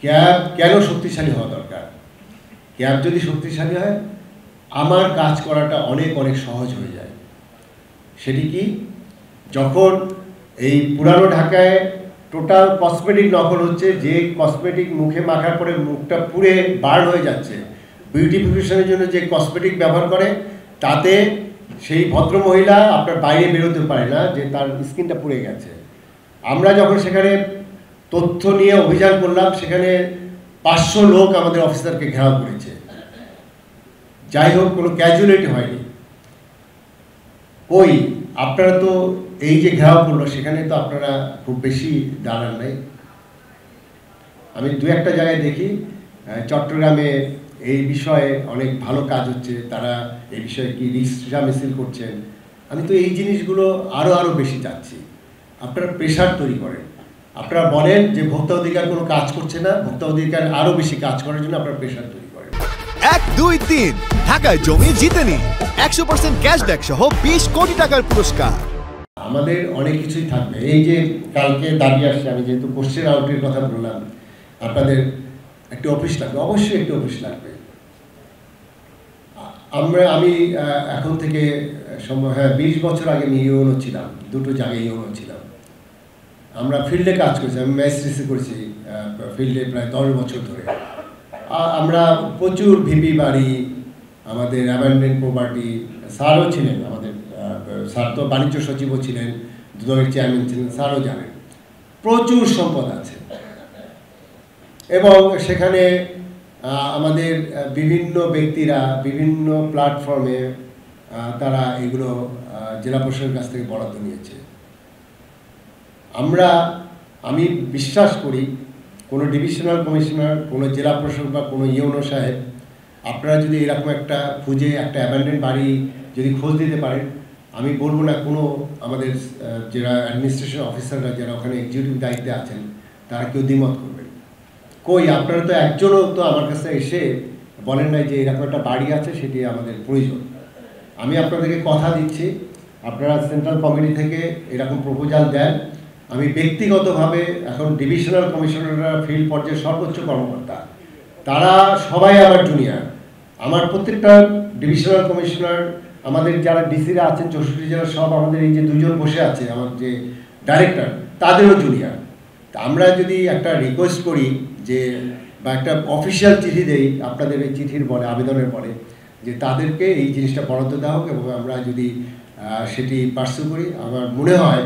Cab কেন শক্তিশালী হওয়া দরকার? ক্যাব যদি শক্তিশালী হয় আমার কাজ করাটা অনেক অনেক সহজ হয়ে যায়। সেটি কি, যখন এই পুরানো ঢাকায় টোটাল কসমেটিক নকল হচ্ছে, যে কসমেটিক মুখে মাখার পরে মুখটা পুড়ে বার্ন হয়ে যাচ্ছে, বিউটিফিকেশনের জন্য যে কসমেটিক ব্যবহার করে তাতে সেই ভদ্রমহিলা আপনার বাইরে বেরোতে পারে না যে তার স্কিনটা পুড়ে গেছে। আমরা যখন সেখানে তথ্য নিয়ে অভিযান করলাম, সেখানে 500 লোক আমাদের অফিসারকে ঘেরাও করেছে। যাই হোক, কোনো ক্যাজুয়ালিটি হয়নি। কই আপনারা তো এই যে ঘেরাও করলো সেখানে তো আপনারা খুব বেশি দাঁড়ান নাই। আমি দু একটা জায়গায় দেখি চট্টগ্রামে এই বিষয়ে অনেক ভালো কাজ হচ্ছে, তারা এই বিষয়ে কি রিক্সা মিছিল করছেন। আমি তো এই জিনিসগুলো আরও বেশি চাচ্ছি। আপনারা প্রেশার তৈরি করেন, আপনারা বলেন যে ভোক্তা অধিকার কোনো কাজ করছে না, ভোক্তা অধিকার আরও বেশি কাজ করার জন্য আপনারা প্রেশার তৈরি করেন। 1, 2, 3 ঢাকায় জমি জিতে নিন 100% ক্যাশব্যাক সহ 20 কোটি টাকার পুরস্কার। আমাদের অনেক কিছুই থাকবে। এই যে কালকে দাবি আসছে, আমি যেহেতু কোশ্চেন আউটের কথা বললাম, আপনাদের একটি অফিস লাগবে, অবশ্যই একটি অফিস লাগবে। আমি এখন থেকে 20 বছর আগে আমি ইউনো ছিলাম, দুটো জায়গায় ইউনো ছিলাম। আমরা ফিল্ডে কাজ করেছি, আমি ম্যাজিস্ট্রেসি করেছি ফিল্ডে প্রায় 10 বছর ধরে। আমরা প্রচুর ভিপি বাড়ি, আমাদের অ্যাবান্ডেন্ট প্রপার্টি, স্যারও ছিলেন আমাদের, স্যার তো বাণিজ্য সচিবও ছিলেন, দুদকের চেয়ারম্যান ছিলেন, স্যারও জানেন প্রচুর সম্পদ আছে। এবং সেখানে আমাদের বিভিন্ন ব্যক্তিরা বিভিন্ন প্ল্যাটফর্মে তারা এগুলো জেলা প্রশাসনের কাছ থেকে বরাদ্দ নিয়েছে। আমি বিশ্বাস করি কোনো ডিভিশনাল কমিশনার, কোনো জেলা প্রশাসক বা কোনো ইউনো সাহেব, আপনারা যদি এরকম একটা খুঁজে একটা অ্যাবান্ডেন্ট বাড়ি যদি খোঁজ দিতে পারেন, আমি বলবো না কোনো আমাদের যারা অ্যাডমিনিস্ট্রেশন অফিসাররা যারা ওখানে এক্সিকিউটিভ দায়িত্বে আছেন তারা কেউ দ্বিমত করবেন। কই আপনারা তো একজনও তো আমার কাছে এসে বলেন নাই যে এরকম একটা বাড়ি আছে, সেটি আমাদের প্রয়োজন। আমি আপনাদেরকে কথা দিচ্ছি, আপনারা সেন্ট্রাল কমিটি থেকে এরকম প্রপোজাল দেন। আমি ব্যক্তিগতভাবে এখন ডিভিশনাল কমিশনাররা ফিল্ড পর্যায়ে সর্বোচ্চ কর্মকর্তা, তারা সবাই আমার জুনিয়র। আমার প্রত্যেকটা ডিভিশনাল কমিশনার, আমাদের যারা ডিসিরা আছেন 64 জেলার, সব আমাদের এই যে দুজন বসে আছে আমার যে ডাইরেক্টর, তাদেরও জুনিয়র। তা আমরা যদি একটা রিকোয়েস্ট করি যে বা একটা অফিসিয়াল চিঠি দেই, আপনাদের এই চিঠির বলে আবেদনের বলে যে তাদেরকে এই জিনিসটা বরাদ্দ দেওয়া হোক, এবং আমরা যদি সেটি পার্সু করি, আমার মনে হয়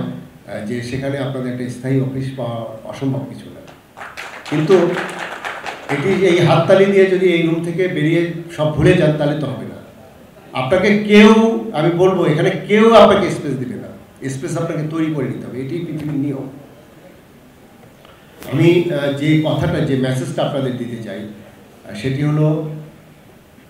যে সেখানে আপনাদের একটা স্থায়ী অফিস পাওয়া অসম্ভব কিছু না। কিন্তু এটি এই হাততালি দিয়ে যদি এই রুম থেকে বেরিয়ে সব ভুলে যান তাহলে তো হবে না। আপনাকে কেউ, আমি বলবো এখানে কেউ আপনাকে স্পেস দিবে না, স্পেস আপনাকে তৈরি করে নিতে হবে, এটি পৃথিবীর নিয়ম। আমি যে কথাটা, যে মেসেজটা আপনাদের দিতে চাই সেটি হলো